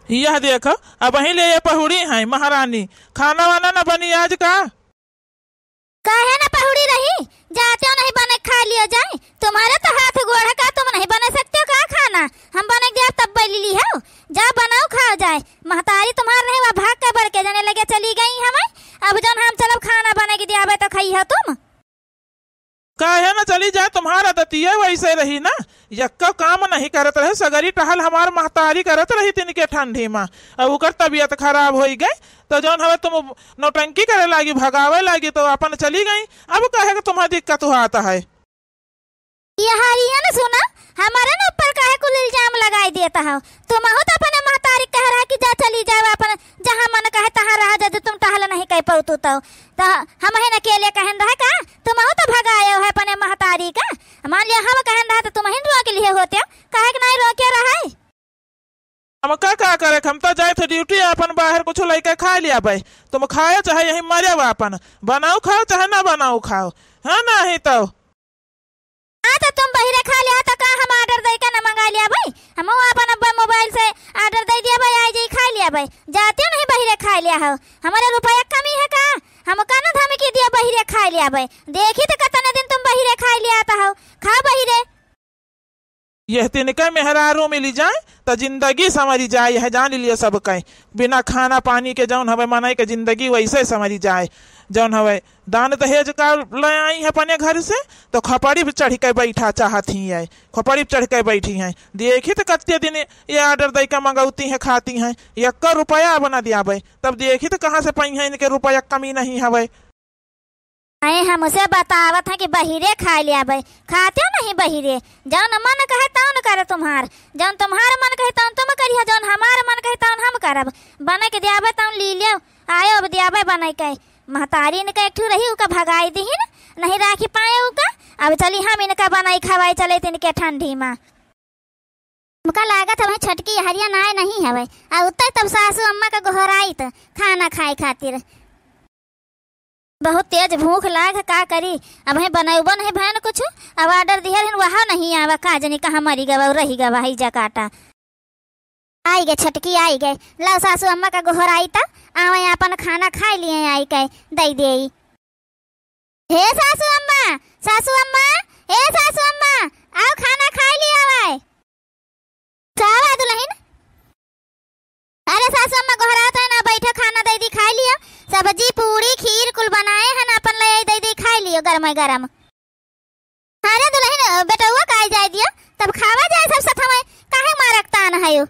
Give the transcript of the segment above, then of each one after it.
यह देखो अब वहीं ले ये पहुड़ी है महारानी, खाना वाना न बनी आज का? काहे ना पहुड़ी रही, जाते हो नहीं बने खा लियो जाए। तुम्हारे तो हाथ गोड़ का, तुम नहीं बना सकते हो का खाना? हम बने दिया तब बैली ली हो, जा बनाओ खाओ जाए। महतारी तुम्हारे नहीं वहाँ भाग के बढ़ के जाने लगे चली गई हमें। अब जन हम चलो खाना बना के दिया तो खाई हो तुम। काहे न चली जाए, तुम्हारा दतिया वैसे रही ना, यक्का काम नहीं करत रहे, सगरी टहल हमार महतारी करत रही तिनके ठंडी में। अब उकर तबीयत खराब हो गई तो जौन हवे तुम नौटंकी करे लागी, भगावे लागी तो अपन चली गई। अब कहे कि तुम्हारा दिक्कत हुआ आता है। यहारिया न सुना, हमारे न ऊपर काहे कुल इल्जाम लगाई देता हो। तुम हो तो अपने महतारी कह रहा कि जा चली जाओ अपन, जहाँ मन कहे तहाँ रह जा, तुम टहल नहीं कह पाऊ तो हम है न अकेले कहन रहे का? तुम हो तो भगाए हो अपने महतारी का। मान लिया हम कहन रहा तो तुम ही रोक लिए होते, काहे कि नहीं रोके रहा है। हम का करे, हम तो जाए थे ड्यूटी, अपन बाहर कुछ लेके खा लिया भाई। तुम खाओ चाहे यही मरे अपन, बनाओ खाओ चाहे ना बनाओ खाओ, है ना? ही तो तो तुम बहिरे खा लिया तो का हम ऑर्डर दे के न मंगा लिया भाई? हम अपन अब्बा मोबाइल से ऑर्डर दे दिया भाई, आई जाई खा लिया भाई। जाते हो नहीं बहिरे खा लिया हो, हमारे रुपया कमी है का? हम का न धमकी दिया बहिरे खा लिया भाई? देखी तो कितने दिन तुम बहिरे खा लिया हो, खा बहिरे। यह तिनके मेहरारू मिली जाए तो जिंदगी समझी जाए, यह जान लिया सब कहीं। बिना खाना पानी के जौन हवे मनाई के जिंदगी वैसे समझी जाए। जौन हवे दान दहेज का ले आई है अपने घर से तो खपड़ी पे चढ़ के बैठा चाहती है, खपड़ी पे चढ़ के बैठी हैं। देखी तो कत्ते दिन ये ऑर्डर दे के मंगौती हैं, खाती हैं, 1 रुपया बना दिया भाई। तब देखी तो कहाँ से पाई है, इनके रुपया कमी नहीं हवे। अरे हमसे बतावत है कि बहिरे खा लिया भाई, खाते हो नहीं बहिरे? जौन मन कहे तौन करे तुम्हार, जौन तुम्हार मन कहे तौन तुम करिए, जौन हमार मन कहे तौन हम करब। बने के दियाबे तौन ली लियो, आयो अब दियाबे बने के। महतारी इनका एक रही उका भगाई दी न, नहीं राखी पाए उका। अब चली हम इनका बनाई खवाई चले इनके ठंडी में। उनका लागत है छटकी हरिया नाय नहीं है भाई, और उतर तब सासू अम्मा का गोहराई तो खाना खाए खातिर। बहुत तेज भूख लाग, का करी? अब है बनैबो नहीं भैन कुछ, अब ऑर्डर दिया वहाँ नहीं आवा, का जनी कहाँ मरी गवा रही गवा ही जकाटा। आई गए छटकी आई गए, लो सासू अम्मा का गोहराई था, आवे अपन खाना खा लिए आई के दई दे। हे सासू अम्मा, सासू अम्मा, हे सासू अम्मा, आओ खाना खा लिया आवे। चावा दुल्हन, अरे सासू अम्मा गोहरात है ना, बैठो खाना दे दी खा लियो। सब्जी पूरी खीर कुल बनाए हैं ना, अपन ले दे दी खा लियो गरम गरम। अरे दुल्हन बेटुआ काहे जाय दियो, तब खावा जाए सब साथ में, काहे मारकता न है?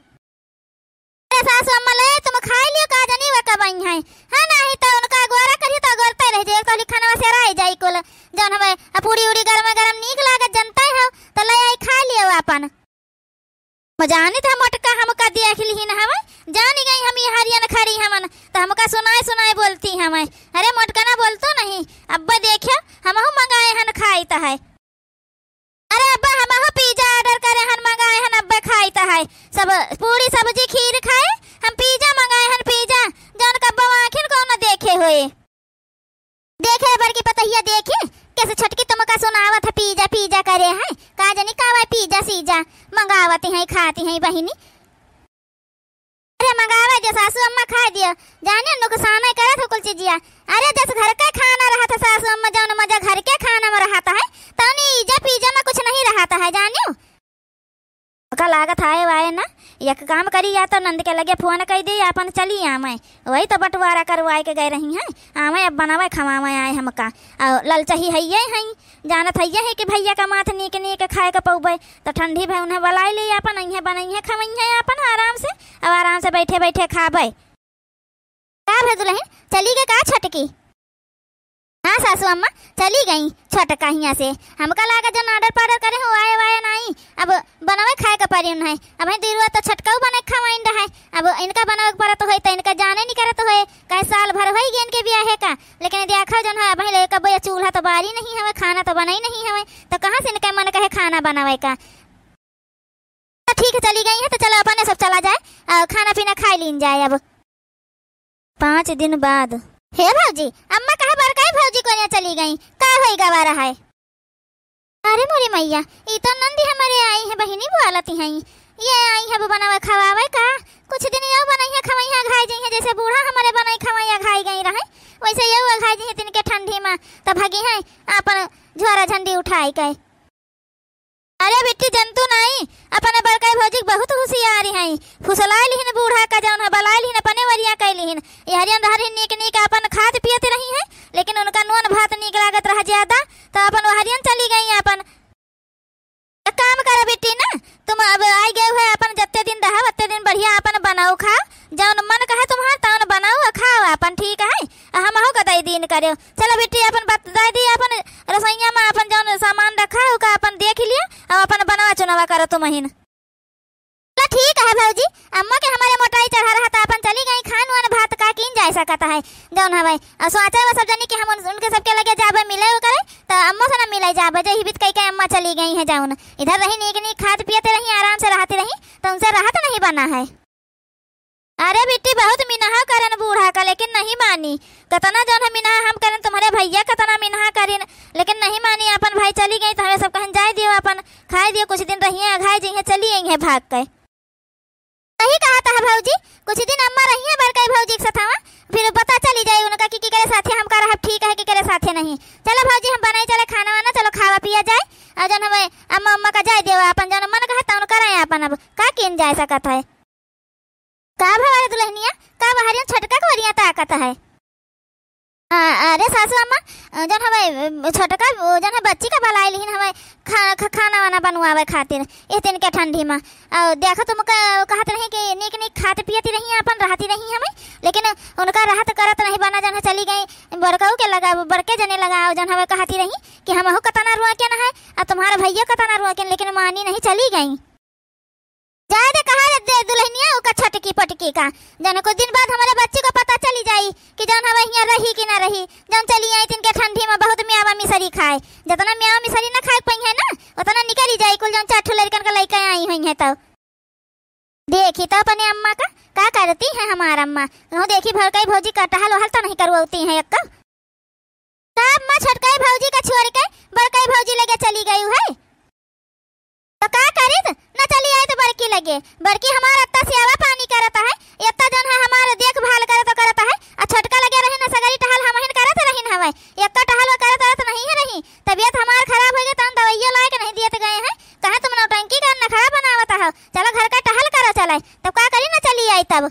सासू अम्मा ले तुम खा लियो, का जनी वे कबई है, हां नहीं तो उनका गोरा करी तो गोरते रह जाए, कहली खाना से राय जाई कुल। जन हमें पूरी उड़ी गरम गरम नीक लागत जनता है तो ले आई खा लियो अपन। मजानी था मोटका हमका देख ली न हमें, जानी गई हम ये हरियन खरी हमन तो हमका सुनाए सुनाए बोलती हमें। अरे मोटका ना बोलतो नहीं, अब्बा देखियो हमहु मंगाए हन खाई तो है। अरे अब्बा हमहु पिज्जा ऑर्डर करे हन मंगाए हन, अब्बा खाई तो है। सब पूरी सब्जी खीर खाए, हम पिज्जा मंगाए हन, पिज्जा जौन का अब्बा आखिर को न देखे हुए। देखे बर की पतहिया देखे कैसे छटकी तुमका सुनावत है पिज्जा पिज्जा करे हैं, का जनी कावा पिज्जा सीजा मंगावती हैं खाती हैं बहिनी। अरे मंगावा जो सासू अम्मा खा दियो, जाने नुकसान है करे तो कुल चीजिया। अरे जैसे घर का खाना रहा था सासू अम्मा, जौन मजा घर के खाना में रहा है तो नहीं पिज्जा में कुछ नहीं रहा है जानियो। का लागत आए वाए ना, एक काम करी या तो नंद के लगे फोन कर दी अपन चली आमे, वही तो बंटवारा करवाए के गए रही हैं। आमे अब बनावे खवावे आए हमका, और ललचही है जानत है कि भैया का माथ नीक नीक खाए के पौबे तो ठंडी भाई उन्हें बुलाई ली अपन, अइहे बनइहे खवइहे अपन आराम से, अब आराम से बैठे बैठे खाबे। का भे दुल्हन चली गए का छटकी? हाँ सासू अम्मा चली गई छटका हिया से, हमका लागा जन ऑर्डर पार्डर करे हो आए वाए नहीं, अब बनावे खाए का परी है। अब है दिलवा तो छटकाऊ बने खवाइन रहा है, अब इनका बनावे के परत होय तो इनका जाने नहीं करत होय, कई साल भर होई गेन के बियाह है का। लेकिन देखा जन है भाई लेका बोया चूल्हा तो बारी नहीं हवे, खाना तो बनाई नहीं हवे, तो कहां से इनका मन कहे खाना बनावे का। ठीक है चली गई है तो चलो अपने सब चला जाए और खाना पीना खा लीन जाए। अब 5 दिन बाद हे भौजी अम्मा कहा बरकाई भौजी को यहाँ चली गई, का होई गवा रहा है? अरे मोरी मैया ये तो नंदी हमारे आई है बहिनी बुआलती हैं, ये आई है बनावे खवावे का, कुछ दिन यो वैसे ये घाई जी तिन के ठंडी में त भागी है अपन झोरा झंडी उठाई के। अरे बिट्टी जंतु नहीं अपने बड़काई भौजी बहुत होशियारी हैं, फुसलाई लिहिन बूढ़ा का जौन है बलाई लिहिन अपने वरिया कैलिहिन। ये हरियन हरी नीक नीक अपन खाद पियत रही है, लेकिन उनका नून भात नीक लागत रहा ज्यादा तो अपन हरियन चली गई अपन। काम करो बेटी ना, तुम अब आई गए हुए अपन जत्ते दिन रहा उतने दिन बढ़िया अपन बनाओ खाओ, जौन मन कहे तुम्हारा तौन बनाओ खाओ अपन, ठीक है। हम हो कतई दिन करो। चलो बेटी अपन बता दी अपन रसोईया में अपन जौन सामान रखा है का अपन देख लिया और अपन बनावा चुनावा करो तुम महीन। ठीक है भौजी, अम्मा के हमारे मोटाई चढ़ा रहा था अपन चली गई खान वान भात का किन जा सकता है जौन हवे और सोचा वो सब जानी कि हम उनके सबके लगे जाबे मिले वो करे तो अम्मा से ना मिले जाबे जे हिबित कई के अम्मा चली गई है जौन इधर रही नीक नीक खाद पियते रही आराम से रहती रही तो उनसे राहत नहीं बना है। अरे बेटी बहुत मिनहा करन बूढ़ा का लेकिन नहीं मानी, कतना जौन है मिनहा हम करन तुम्हारे भैया कतना मिनहा करें लेकिन नहीं मानी। अपन भाई चली गई तो हमें सब कहन जाए दियो अपन खाए दियो कुछ दिन रहिए घाय जी चली गई है भाग के। सही कहा था भौजी, कुछ दिन अम्मा रही है बड़काई भौजी के साथ फिर पता चली जाए उनका कि करे साथे हम कर ठीक है कि करे साथे नहीं। चलो भौजी हम बनाई चले खाना वाना, चलो खावा पिया जाए और जौन हमें अम्मा अम्मा का जाए दियो अपन जौन मन कहे तौन कराए अपन। अब का किन जा सकत है का भवारे दुल्हनिया का बहरियन छटका वरिया ताकत है। अरे सासू अम्मा जौन हमें छोटका जौन है बच्ची का भलाई लिहिन हमें खाना वाना बनवावे खातिर इस दिन के ठंडी में और देखो तुम कहत रही कि नीक नीक खाते पियती रही अपन रहती रही हमें, लेकिन उनका राहत करत नहीं बना जन चली गई बड़काऊ के लगा बड़के जने लगा जन हमें कहती रही कि हम हो कतना रुआ के न है और तुम्हारा भैया कतना रुआ के, लेकिन मानी नहीं चली गई। जाए दे कहा दे दुल्हनिया का छटकी पटकी का जन कुछ दिन बाद हमारे बच्चे को पता चली जाई कि जौन हमें यहाँ रही कि ना रही। जौन चली आई तिनके ठंडी में बहुत म्यावा मिसरी खाए, जितना म्यावा मिसरी ना खाए पाई है ना उतना निकली जाई कुल जौन चाठू लड़कन का लड़का आई हुई है। तो देखी तो अपने अम्मा का करती है हमारा अम्मा, वो देखी भड़काई भौजी का टहल वहल तो नहीं करवाती है एक अम्मा छटकाई भौजी का छोड़ के बड़काई भौजी लगे चली गई है तो का करी न चली आई तो बड़की लगे। बड़की हमारा अत्ता सेवा पानी करता है इतना जन है हमारा देखभाल करता है और छोटका लगे रही न सगरी टहल हम हिन करत रही हवे इतना टहल करत नहीं है रही। तबीयत हमार खराब हो गई तो दवाइयां लाए के नहीं दिए गए हैं कहे तुम नौटंकी का नखरा बनावत हो, चलो घर का टहल करो चले तब का करी न चली आई। तब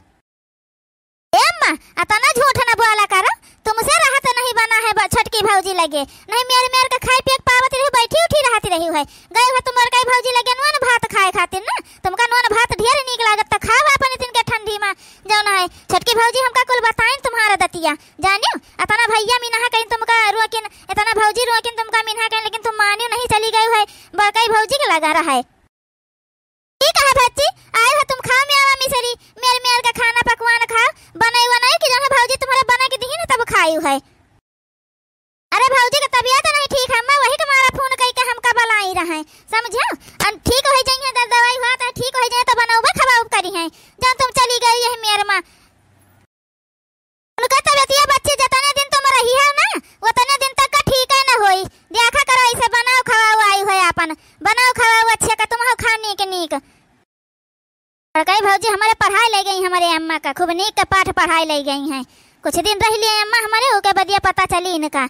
ए अम्मा अतना झूठ न बोला करो, तुमसे राहत नहीं बना है छटकी भौजी लगे नहीं मेरे का खाई पिए पावत रही बैठी उठी रहती रही है गए हो तुम कई भौजी लगे नून भात खाए खातिर ना तुमका नून भात ढेर नीक लागत त खाओ अपन दिन के ठंडी में जौन है छटकी भौजी हमका कुल बताएं तुम्हारा दतिया जानियो अतना भैया मिनहा कहीं तुमका रोकिन इतना भौजी रोकिन तुमका मिनहा कहीं लेकिन तुम मानियो नहीं चली गई है बड़काई भौजी के लगा रहा है। ठीक है बच्ची आए हो तुम खाओ म्यावा मिसरी मेर का खाना पकवान खाओ बनाई बनाई कि जौन भौजी तुम्हारे बना के दी ना तब खाई है। अरे भौजी की तबीयत नहीं ठीक है मैं वही तुम्हारा फोन कई के हमका बलाई रहे समझो ठीक हो जाइए दवाई हुआ तो ठीक हो जाए तो बनाओ खवाओ करी है जब तुम चली गई है मेरे माँ उनका तबीयत बच्चे जितने दिन तुम रही है ना उतने दिन तक का ठीक है ना होई देखा करो ऐसे बनाओ खवाओ आई है अपन बनाओ खवाओ अच्छे का तुम हो खाने के नीक। कई भौजी हमारे पढ़ाई ले गई हमारे अम्मा का खूब नीक का पाठ पढ़ाई ले गई हैं, कुछ दिन रह लिए अम्मा हमारे हो के बदिया पता चली इनका।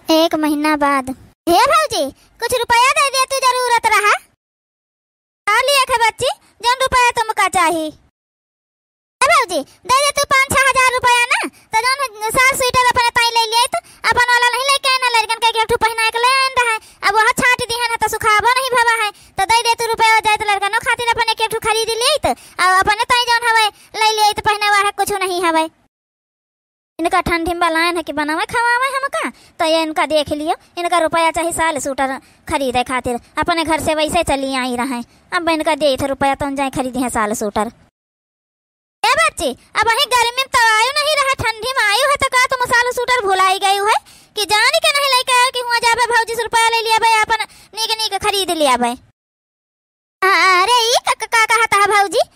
एक महीना बाद हे भौजी कुछ रुपया दे दे तू जरूरत रहा लिए खे बच्ची जौन रुपया तुमका चाहिए भौजी दे दे तू 5-6 हजार रुपया ना तो जौन साल स्वेटर अपने ताई ले लिए तो अपन वाला नहीं लेके ना लड़कन के एक पहना के ले आन रहा है अब वह छाट दी है ना तो सुखाबो नहीं भवा है तो दे दे तू रुपया जाए तो लड़कनों खातिर अपन एक खरीद लिए तो अब अपने ताई जौन हवे ले लिए तो पहना वाला कुछ नहीं हवे इनका ठंडी में लाइन है कि बनावे खवावे हमका तो ये इनका देख लियो इनका रुपया चाहिए साल सूटर खरीदे खातिर अपने घर से वैसे चली आई रहे अब इनका दे थे रुपया तो जाए खरीदे हैं साल सूटर। ए बच्ची अब वही गर्मी में तो आयु नहीं रहा ठंडी में आयु है तो का तुम साल सूटर भुलाई गई है कि जान के नहीं लेके आयो कि हुआ जाबे भौजी से रुपया ले लिया भाई अपन नीक नीक खरीद लिया भाई। अरे ई का कहता है भौजी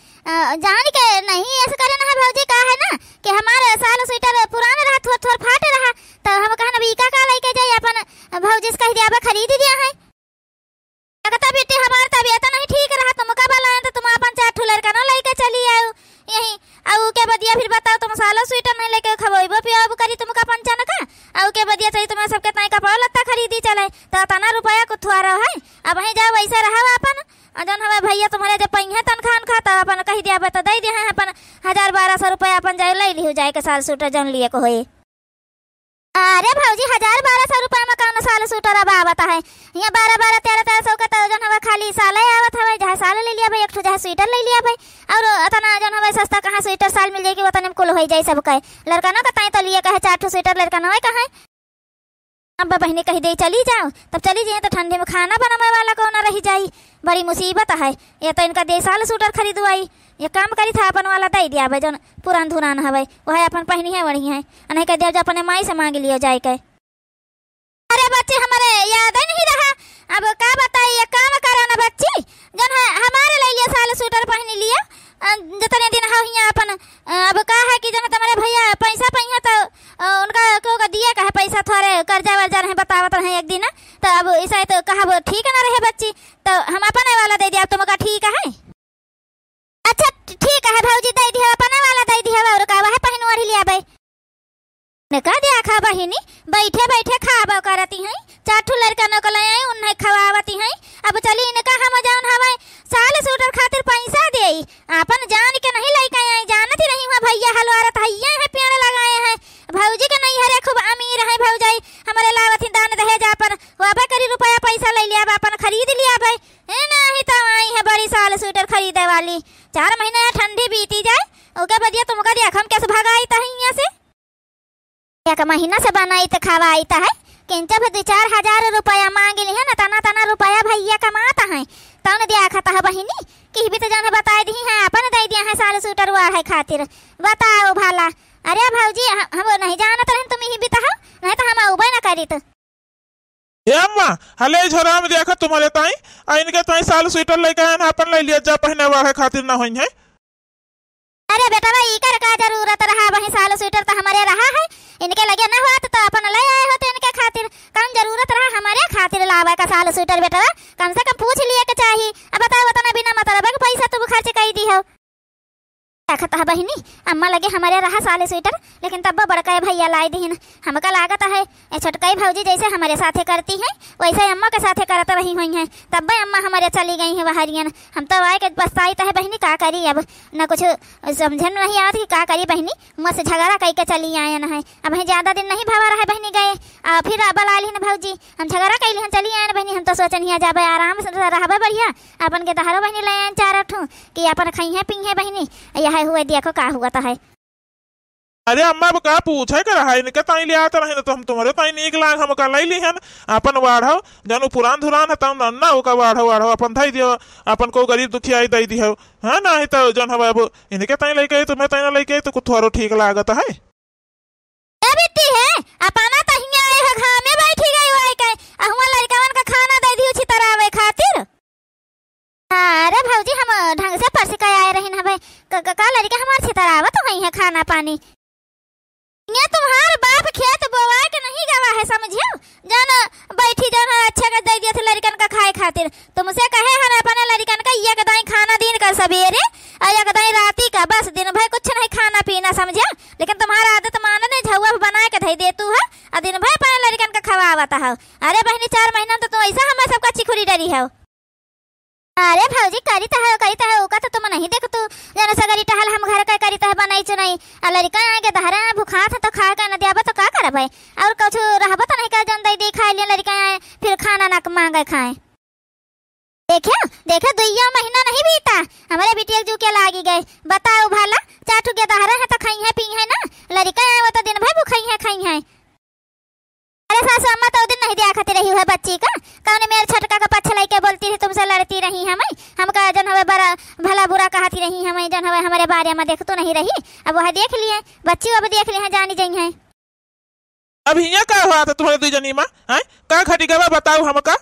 जान के नहीं ऐसे करे ना भौजी का है ना कि हमारे साल स्वेटर पुराना रहा थोड़ फाट रहा तो हम कहना अभी का लेके जाए अपन भौजी से कह दिया खरीद दिया है कहता बेटी हमारा तबीयत नहीं ठीक रहा तुम का बला तो तुम अपन चार ठुलर का ना लेके चली आओ यही और के बदिया फिर बताओ तुम सालो स्वेटर नहीं लेके खबोइबो पियाबो करी तुमका पंचन का और के बदिया चाहिए तुम्हें सबके ताई कपड़ा लत्ता खरीदी चले तो तना रुपया को थुआरा है। अब वहीं जाओ वैसा रहा अपन जन हवे भैया तुम्हारे जब पहिए तनखान खाता अपन कही दिया तो दे दिया है अपन 1000-1200 रुपया अपन जाए ले लियो जाए के साल सूटर जन लिए को होए। अरे भौजी 1000-1200 रुपया में कौन साल सूटर अब आवत है यहाँ 12-1300 का तो जन हवे खाली साल आवत हवे जहाँ साल ले लिया भाई एक जहाँ स्वेटर ले लिया भाई और अतना जन हवे सस्ता कहाँ स्वेटर साल मिल जाएगी वतने में कुल हो जाए सब कहे लड़का ना कताई तो लिए कहे 4 स्वेटर लड़का ना कहे। अब बहनी कही दे चली जाओ तब चली जाए तो ठंडे में खाना बनाने वाला कौन रही जाई बड़ी मुसीबत है। ये तो इनका 2 साल सूटर खरीदवाई ये काम करी था अपन वाला दे दिया भाई जन पुरान धुरान हवे वह अपन पहनी है वही है नहीं कह दिया जो अपने माई से मांग लियो जाए के। अरे बच्चे हमारे याद ही नहीं रहा अब क्या बताइए ये काम करा ना बच्ची जन हमारे ले लिया साल सूटर पहनी लिया जितने दिन हो यहाँ अपन अब का है कि जन तुम्हारे भैया पैसा पहिया तो उनका क्यों का दिया कहा पैसा थोड़े कर्जा वर्जा रहे बतावत रहे एक दिन तो अब ऐसा तो कहा ठीक ना रहे बच्ची तो हम अपने वाला दे दिया तुमका ठीक है। अच्छा ठीक है भौजी दे दिया अपने वाला दे दिया और का है पहन ओढ़ लिया भाई ने कह दिया खा बहिनी बैठे बैठे खाबा करती हैं 4 लड़का न को ले आई उन्हें खवावती हैं। अब चली इनका हम जान हवे साल सूटर खातिर पैसा दे अपन जान के नहीं लेके आई जानती नहीं हुआ भैया हलवारत हैया है पेड़ लगाए हैं भौजी के नहीं हरे खूब अमीर है भौजाई हमारे लावती दान दहेज अपन वाबे करी रुपया पैसा ले लिया अपन खरीद लिया भाई नहीं तो आई है बड़ी साल सूटर खरीदे वाली 4 महीने ठंडी बीती जाए ओके बदिया तुमका देख हम कैसे भगाई था यहाँ से एक महीना से बनाई तो खवाई है किंचा भी 2-4 रुपया मांग ली है ना तना रुपया भैया कमाता है तौन दिया खाता है बहिनी कि भी तो जाने बता दी है अपन दे दिया है साल सूटर हुआ है खातिर बताओ भाला। अरे भौजी हम नहीं जानत रहे तुम ही भी तो नहीं तो हम उबे ना करी तो अम्मा हले झोरा में देखा तुम्हारे ताई इनके ताई साल स्वेटर लेके आए अपन ले लिया जा पहने हुआ है खातिर ना होई है। अरे बेटा भाई कर का जरूरत रहा वही साल स्वेटर तो हमारे रहा है इनके लगे ना हुआ तो अपन ले आए होते इनके खातिर कम जरूरत रहा हमारे खातिर लावा का साल स्वेटर बेटा कम से कम पूछ लिए के चाहिए। अब बताओ तना बिना मतलब के पैसा तुम खर्च कर दी हो है बहिनी अम्मा लगे हमारे रहा साल स्वेटर लेकिन तब बड़का भैया लाई दी हमका लागत है छोटकाई भौजी जैसे हमारे साथे करती हैं वैसे अम्मा के साथे करत रही हुई हैं तब अम्मा हमारे चली गई हैं बहरियन हम तो आए के पछताई तो है बहनी का करी अब न कुछ समझ में नहीं आती का करी बहनी मुँह से झगड़ा कई के चली आए न है अब ज्यादा दिन नहीं भवा रहे बहनी गए फिर बला ली भौजी हम झगड़ा कैली हम चली आए बहनी हम तो सोचन हिया जाबे आराम से रहबे बढ़िया अपन के दहारो बहनी ले 4 ठू कि अपन खई है पिंग है बहनी यह हुए देखो का हुआ था है। अरे अम्मा अब का पूछे कर रहा है इनके ताई ले आता रहे तो हम तुम्हारे ताई नीक लाग हम का लाई ली हन अपन वाढ़ो जनु पुरान धुरान है तब ना ओका वाढ़ो अपन धई दियो अपन को गरीब दुखी आई दई दियो है ना ही तो जन हवे अब इनके ताई लेके तो मैं ताई ना लेके तो कुछ थोरो ठीक लागत है। ए बेटी है अपना तहिया आए है घर में बैठी गई होय के अहुआ लड़कावन का खाना दे दियो छी तरावे खातिर। अरे भौजी हम ढंग से परसी का आए रहिन हवे का लड़का हमार छितरावत होई है खाना पानी ये तुम्हार बाप खेत बोवा के नहीं गवा है समझियो जान बैठी जान अच्छा का दे दिया थे लड़कन का खाए खातिर तुमसे कहे हन अपने लड़कन का ये कदाई खाना दिन कर सवेरे और ये कदाई राती का बस दिन भर कुछ नहीं खाना पीना समझिया लेकिन तुम्हारा आदत मान नहीं झुआ बना के धई दे तू है और दिन भर अपने लड़कन का खवावता है। अरे बहनी 4 महीना तो तुम ऐसा हमें सबका चिखुरी डरी है। अरे भौजी करी है ओका तो तुम नहीं देख तू जन सगरी टहल हम घर का करी है बनाई चुनाई आ लड़का आगे दहरा भूखा था तो खा का न दियाबा तो का करब है और कुछ रहबा तो नहीं का जन दई खा ले लड़का आए फिर खाना ना मांगे खाए देखे 2 महीना नहीं बीता हमारे बिटिया जू के लागी गए बताओ भाला 4 के दहरा है तो खाई है पी है ना लड़का आए वो तो दिन भर भूखाई है खाई है। अरे सासू अम्मा तो दिन नहीं दिया खाती रही है बच्ची का कौन मेरे छोटका का पछ लेके बोलती थी तुमसे लड़ती रही हमें हमका जन हवे बड़ा भला बुरा कहती रही हमें जन हवे हमारे बारे में देख तो नहीं रही अब वह देख लिए बच्ची अब देख लिए जानी जाई है। अब यहाँ का हुआ था तुम्हारे 2 जनी माँ है का घटी गवा बताओ हमका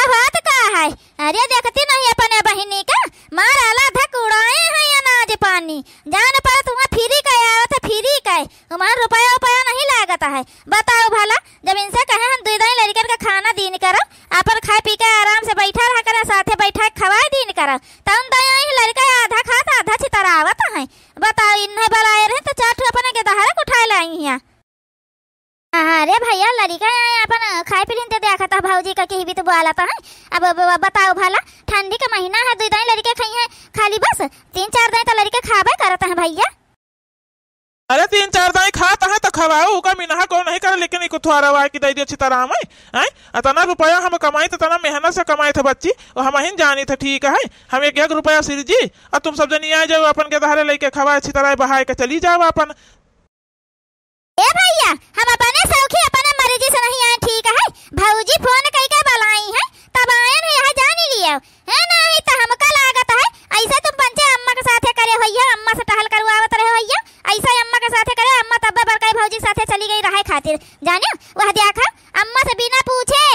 बात का है। अरे देखती नहीं अपने बहिनी का मार आला धक उड़ाए हैं अनाज पानी जान पर तुम्हें फ्री का आवत फ्री का तुम्हारा रुपया नहीं लागत है बताओ भला जब इनसे कहे हम 2 लड़कन का खाना दिन करो अपन खाए पी के आराम से बैठा रहा कर साथे बैठा खवाए दिन करो तब दया लड़का आधा खाता आधा छितरावत है? बताओ, इन्हें बुलाए रहे तो चार ठो अपने के दहाड़े को उठाए लाई यहाँ। अरे भैया लड़का आए अपन खाए पी लेते देखा था भाजी का कहीं भी तो बुला था है। अब बताओ भला, ठंडी का महीना है, 2 दिन लड़के खाई है खाली, बस 3-4 दिन तो लड़के खावे करते हैं भैया। अरे 3-4 दाई खाता है तो खवाओ का मिनहा को नहीं करे, लेकिन इको थोड़ा वा की दे दी अच्छी तरह में हैं। इतना रुपया हम कमाई तो तना मेहनत से कमाए थे बच्ची, और हम ही जानी थे ठीक है। हम 1 रुपया सिर जी, और तुम सब जनी आ जाओ अपन के दहारे लेके खवा अच्छी तरह बहाए के चली जाओ अपन। ए भैया हम अपने सौखी अपने मर्जी से नहीं आए ठीक है। भौजी फोन कई के बुलाई है तब आए नहीं है, जान ही लियो है नहीं तो हमका लागत है ऐसे तुम पंचे अम्मा के साथे करे भैया, अम्मा से टहल करवावत रहे भैया, ऐसा अम्मा के साथे करे। अम्मा तब बरकाई भौजी साथे चली गई रहे खातिर, जानियो वह देखा अम्मा से बिना पूछे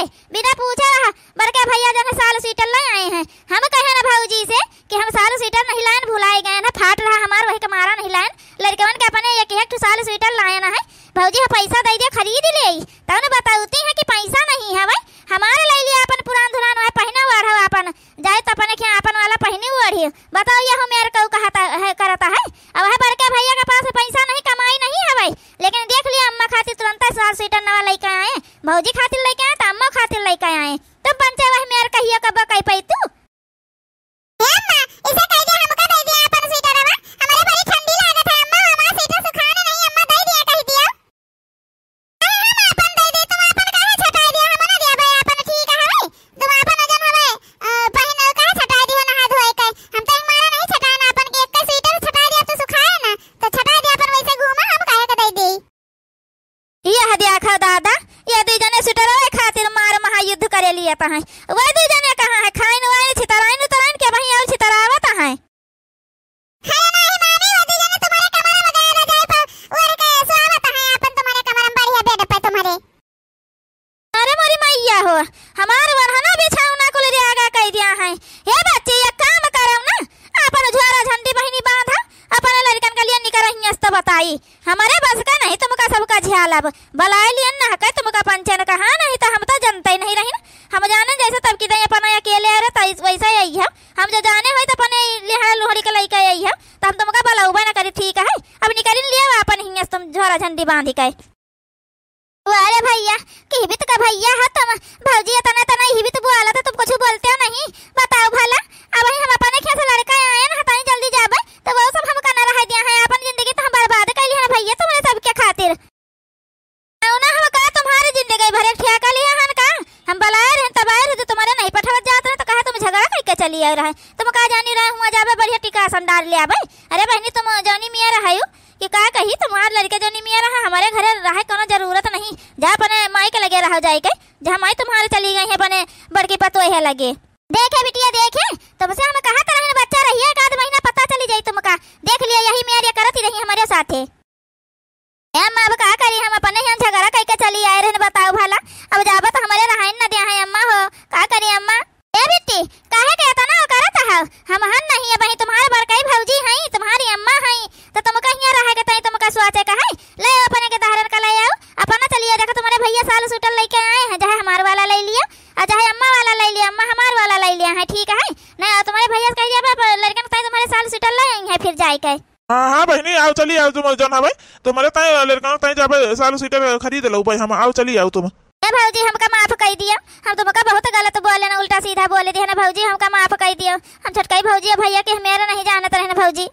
बरके भैया जन साल स्वेटर ले आए हैं। हम कहे ना भौजी से कि हम साल स्वेटर नहीं लाए, भुलाए गए ना, फाट रहा हमार वही के मारा नहीं लाए, लड़कवन के अपने एक साल स्वेटर लाए ना है। भौजी पैसा दे दे खरीद ले तब न बताती है कि पैसा नहीं है भाई, हमारे ले लिया अपन पुरान धुरान है पहने ओढ़ो अपन जाए तो अपने क्या अपन वाला पहने ओढ़ी। बताओ ये मेरे को कहता है करता है। अब है बरके भैया के पास पैसा नहीं, कमाई नहीं है भाई, लेकिन देख लिया अम्मा खातिर तुरंत साल स्वेटर नवा लेके आए, भौजी खातिर लेके आए तो अम्मा खातिर लेके आए। तुम पंचे वह मेरे कहियो कब कह पाई तू इसे कह दे हमको दे दिया अपन स्वेटर हमारे बड़ी ठंडी लागत है अम्मा, हमारा स्वेटर सुखाने नहीं अम्मा दे दिया कह दिया। हम अपन दे दे, तुम अपन काहे छटाई दिया, हम ना दिया भाई अपन ठीक है भाई, तुम अपन जन हवे पहन काहे छटाई दियो नहा धोए के, हम तो हमारा नहीं छटाना अपन के, एक स्वेटर छटा दिया तो सुखाए ना तो छटा दिया अपन वैसे घूमा, हम काहे के दे दी। यह देखा दादा ये 2 जने स्वेटर खातिर मार महायुद्ध करे लिए है, वह 2 जने कहां है खाइन वाइन छितराइन उतराइन के वहीं और छितरावत है। अरे नहीं मामी वो 2 जने तुम्हारे कमरे में गए ना जाए पर और के स्वागत है अपन तुम्हारे कमरे में बढ़िया बेड पे तुम्हारे। अरे मोरी मैया हो, हमार वरहना बिछावना को ले आगा कह दिया है। हे बच्चे ये काम करो ना, अपन झोरा झंडी बहिनी बांधा अपन लड़कन के लिए निकर रही हस्त बताई, हमारे बस का नहीं तुमका सबका झ्याल अब बलाए लियन ना कह तुमका पंचन कहा नहीं तो हम तो जनते ही नहीं रही, हम जाने जैसे तब की दई अपन अकेले रहे तो वैसा ही है, हम जो जाने होई तो अपन लिहाड़ लोहड़ी के लइका आई है तो हम तुमका बलाउबा ना करी ठीक है। अब निकलिन लिया अपन हिंगस तुम झोरा झंडी बांधी के। अरे भैया की भी तो का भैया है तुम, भौजी तना तना ही भी तो बुआला था, तुम कुछ बोलते हो नहीं, बताओ भला। अब हम अपने क्या से लड़का आए ना हटाई जल्दी जाबे तो वो सब हम करना रह दिया है, अपन जिंदगी तो हम बर्बाद कर ली है भैया तुम्हारे सबके खातिर। ना हम का तुम्हारी जिंदगी भरे ठेका लिया हन का, हम बुलाए रहे तब आए रहे तुम्हारे नहीं पठवत जात रहे तो कहा तुम झगड़ा करके चली आए रहे, तुम का जानी रहे हुआ जाबे बढ़िया टिका संडार ले आबे। अरे बहनी तुम जानी मिया रहायु कि का कही तुम्हारे लड़के जानी मिया रहा, हमारे घरे रहे कोनो जरूरत नहीं, जा अपने माई के लगे रह जाए के, जहां माई तुम्हारे चली गई है बने बड़की पतो है लगे। देखे बिटिया देखे तुमसे हम कहा था रहने बच्चा रहिए 1 महीना पता चली जाई तुमका, देख लिया यही मेरी करती रही हमारे साथे। अम्मा अब का करी, हम अपने ही झगड़ा करके चली आए रहे, बताओ भला। अब जाबा तो हमारे रहाइन न दिया है अम्मा हो, का करी अम्मा। ए बेटी काहे के इतना करत है, हम हन नहीं है भाई तुम्हारे बरकाई भौजी हैं, तुम्हारी अम्मा हैं तो तुम कहिया रहे के तई तुमका सोचे का है, ले अपने के दहरन का ले आओ अपना चलिए। देखो तुम्हारे भैया साल स्वेटर लेके आए हैं, चाहे हमार वाला ले लिया और चाहे अम्मा वाला ले लिया, अम्मा हमार वाला ले लिया है ठीक है ना। तुम्हारे भैया कह दिया लड़कन तई तुम्हारे साल स्वेटर ले आई है फिर जाए के। हाँ हाँ बहनी आओ चली आओ तुम जन भाई तुम्हारे तय लड़का तय जाबे साल स्वेटर खरीद लो भाई, हम आओ चली आओ तुम। ए भौजी हमका माफ कर दिया, हम तुमका बहुत गलत बोले ना, उल्टा सीधा बोले दिया ना भौजी, हमका माफ कर दियो। हम छोटकाई भौजी भैया के मेरा नहीं जानत रहे ना भौजी।